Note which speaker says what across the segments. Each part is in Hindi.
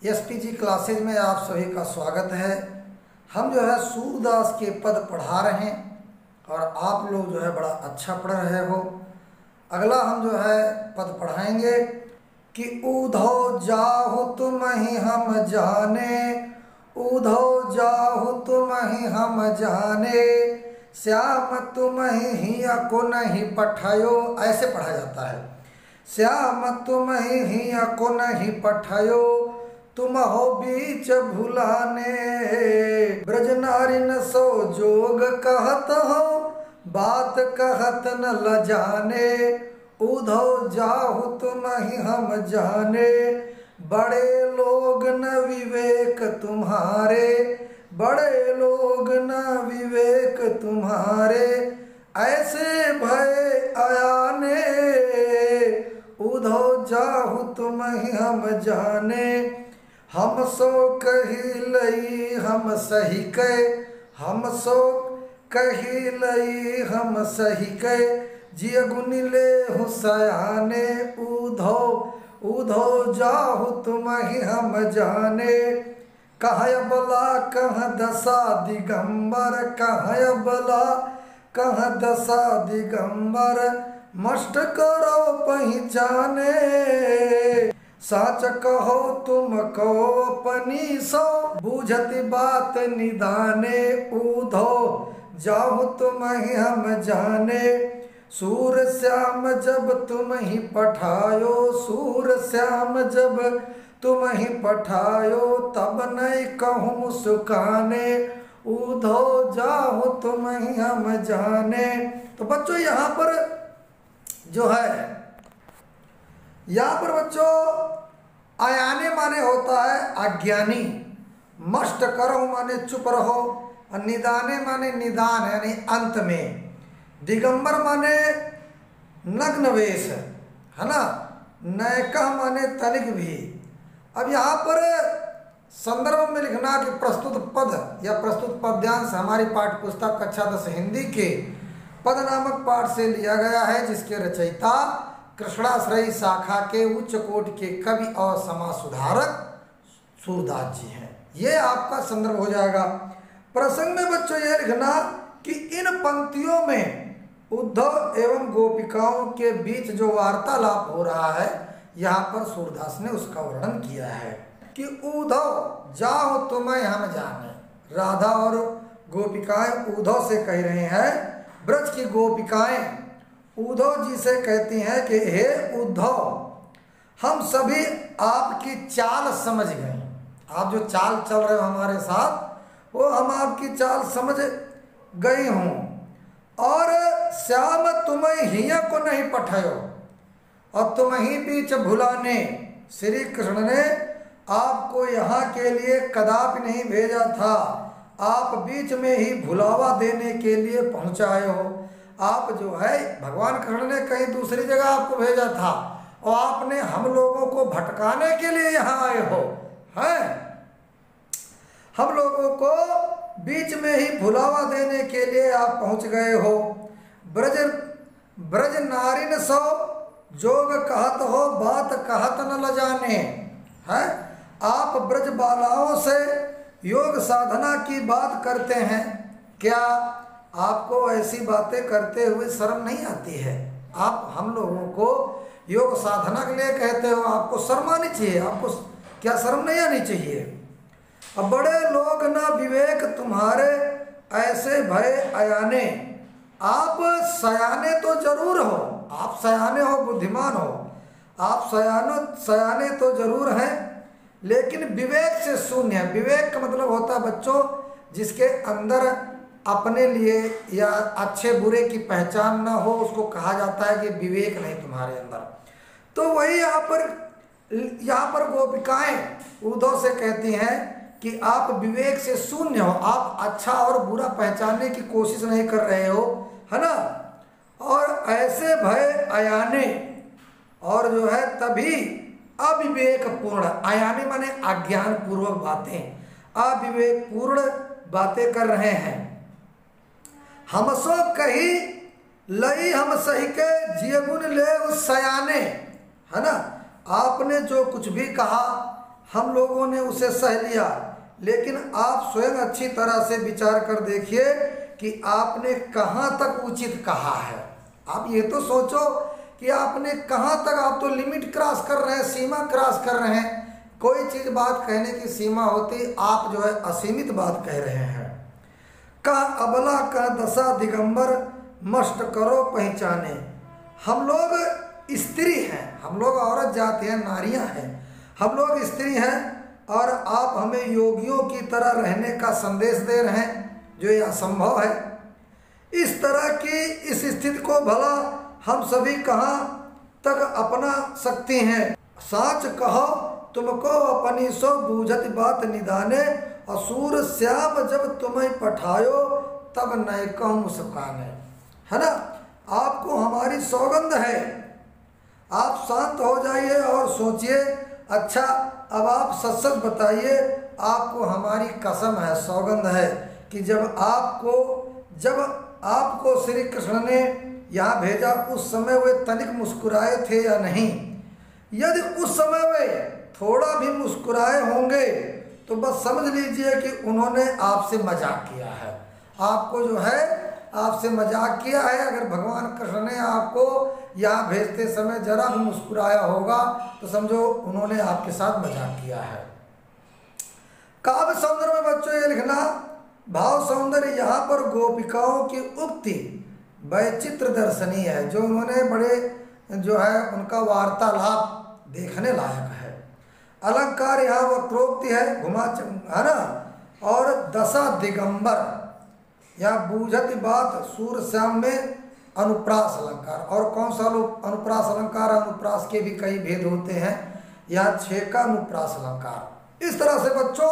Speaker 1: एसपीजी क्लासेज में आप सभी का स्वागत है। हम जो है सूरदास के पद पढ़ा रहे हैं और आप लोग जो है बड़ा अच्छा पढ़ रहे हो। अगला हम जो है पद पढ़ाएंगे कि ऊधो जाहु तुम ही हम जाने, ऊधो जाहु तुम ही हम जाने, श्याम तुम ही को नहीं पठायो। ऐसे पढ़ा जाता है। श्याम तुम ही को नहीं पठायो, तुम हो बीच भुलाने। ब्रज नारी न सो जोग कहत हो, बात कहत न लजाने। ऊधो जाहु तुम ही हम जाने, बड़े लोग न विवेक तुम्हारे, बड़े लोग न विवेक तुम्हारे, ऐसे भय अयाने। ऊधो जाहु तुम ही हम जाने, हम सो कही लई हम सही कै, हम सो कही लई हम सही कै, जिय गुनि ले हुसयाने। ऊधो ऊधो जाहु तुम ही हम जाने, कह बला कह दशा दिगंबर, कह बला कह दशा दिगंबर, मष्ट करो पहचाने। साच कहो तुम को अपनी सो, बूझती बात निदाने। ऊधो जाहु तुम ही हम जाने, सूर श्याम जब तुम ही पठायो, सूर श्याम जब तुम ही पठायो, तब नहीं कहूँ सुकाने। ऊधो जाहु तुम ही हम जाने। तो बच्चों यहाँ पर जो है, यहाँ पर बच्चों अयाने माने होता है अज्ञानी, मष्ट करो माने चुप रहो, और निदाने माने निदान यानी अंत में, दिगंबर माने नग्न वेश है ना, नयका माने तनिक भी। अब यहाँ पर संदर्भ में लिखना कि प्रस्तुत पद या प्रस्तुत पद्यांश हमारी पाठ्य पुस्तक कक्षा 10 हिंदी के पद नामक पाठ से लिया गया है, जिसके रचयिता कृष्णाश्रयी शाखा के उच्च कोटि के कवि और समाज सुधारक सूरदास जी हैं। ये आपका संदर्भ हो जाएगा। प्रसंग में बच्चों ये लिखना कि इन पंक्तियों में उद्धव एवं गोपिकाओं के बीच जो वार्तालाप हो रहा है, यहाँ पर सूरदास ने उसका वर्णन किया है कि ऊधव जाओ तुम्हें हम जाने। राधा और गोपिकाएं ऊधव से कह रहे हैं, ब्रज की गोपिकाएं उद्धव जी से कहती हैं कि हे उद्धव, हम सभी आपकी चाल समझ गए। आप जो चाल चल रहे हो हमारे साथ, वो हम आपकी चाल समझ गई हूँ। और श्याम तुम्हें हिया को नहीं पठायो, और तुम ही बीच भुलाने। श्री कृष्ण ने आपको यहाँ के लिए कदापि नहीं भेजा था, आप बीच में ही भुलावा देने के लिए पहुँचाए हो। आप जो है भगवान कृष्ण ने कहीं दूसरी जगह आपको भेजा था, और आपने हम लोगों को भटकाने के लिए यहाँ आए हो, हैं? हम लोगों को बीच में ही भुलावा देने के लिए आप पहुँच गए हो। ब्रज ब्रज नारिन सो जोग कहत हो, बात कहत न लजाने। हैं? आप ब्रज बालाओं से योग साधना की बात करते हैं, क्या आपको ऐसी बातें करते हुए शर्म नहीं आती है? आप हम लोगों को योग साधना के लिए कहते हो, आपको शर्म आनी चाहिए। आपको क्या शर्म नहीं आनी चाहिए? अब बड़े लोग ना विवेक तुम्हारे, ऐसे भय अयाने। आप सयाने तो जरूर हो, आप सयाने हो, बुद्धिमान हो, आप सयाने तो जरूर हैं, लेकिन विवेक से शून्य है। विवेक का मतलब होता है बच्चों, जिसके अंदर अपने लिए या अच्छे बुरे की पहचान ना हो, उसको कहा जाता है कि विवेक नहीं तुम्हारे अंदर। तो वही यहाँ पर गोपिकाएं उद्धव से कहती हैं कि आप विवेक से शून्य हो, आप अच्छा और बुरा पहचानने की कोशिश नहीं कर रहे हो, है ना। और ऐसे भय अयाने, और जो है तभी अविवेक पूर्ण, अयाने माने अज्ञान पूर्वक बातें, अविवेक पूर्ण बातें कर रहे हैं। हम सो कही लई हम सही के, जिय गुन ले उस सयाने, है ना। आपने जो कुछ भी कहा हम लोगों ने उसे सह लिया, लेकिन आप स्वयं अच्छी तरह से विचार कर देखिए कि आपने कहाँ तक उचित कहा है। आप ये तो सोचो कि आपने कहाँ तक, आप तो लिमिट क्रॉस कर रहे हैं, सीमा क्रॉस कर रहे हैं। कोई चीज़ बात कहने की सीमा होती, आप जो है असीमित बात कह रहे हैं। कह अबला कह दशा दिगंबर मस्ट करो पहचाने। हम लोग स्त्री हैं, हम लोग औरत जाति हैं, नारियां हैं, हम लोग स्त्री हैं और आप हमें योगियों की तरह रहने का संदेश दे रहे हैं, जो ये असंभव है। इस तरह की इस स्थिति को भला हम सभी कहाँ तक अपना सकते हैं। साच कहो तुमको अपनी सो बूझत बात निदाने, असुर श्याम जब तुम्हें पठायो तब नए कहूँ मुस्काने। है ना, आपको हमारी सौगंध है, आप शांत हो जाइए और सोचिए। अच्छा, अब आप सच सच बताइए, आपको हमारी कसम है, सौगंध है कि जब आपको श्री कृष्ण ने यहाँ भेजा उस समय वे तनिक मुस्कुराए थे या नहीं। यदि उस समय वे थोड़ा भी मुस्कुराए होंगे तो बस समझ लीजिए कि उन्होंने आपसे मजाक किया है, आपको जो है आपसे मजाक किया है। अगर भगवान कृष्ण ने आपको यहाँ भेजते समय जरा भी मुस्कुराया होगा तो समझो उन्होंने आपके साथ मजाक किया है। काव्य सौंदर्य में बच्चों ये लिखना, भाव सौंदर्य यहाँ पर गोपिकाओं की उक्ति वैचित्र दर्शनीय है, जो उन्होंने बड़े जो है उनका वार्तालाप देखने लायक है। अलंकार यहाँ वक्रोक्ति है, घुमा है ना, और दशा दिगंबर यहाँ बूझत बात सूर श्याम में अनुप्रास अलंकार। और कौन सा अनुप्रास अलंकार, अनुप्रास के भी कई भेद होते हैं, यहाँ 6 का अनुप्रास अलंकार। इस तरह से बच्चों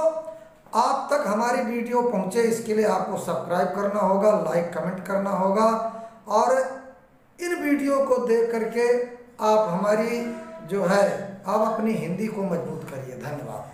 Speaker 1: आप तक हमारी वीडियो पहुँचे, इसके लिए आपको सब्सक्राइब करना होगा, लाइक कमेंट करना होगा, और इन वीडियो को देख करके आप हमारी जो है आप अपनी हिंदी को मजबूत करिए। धन्यवाद।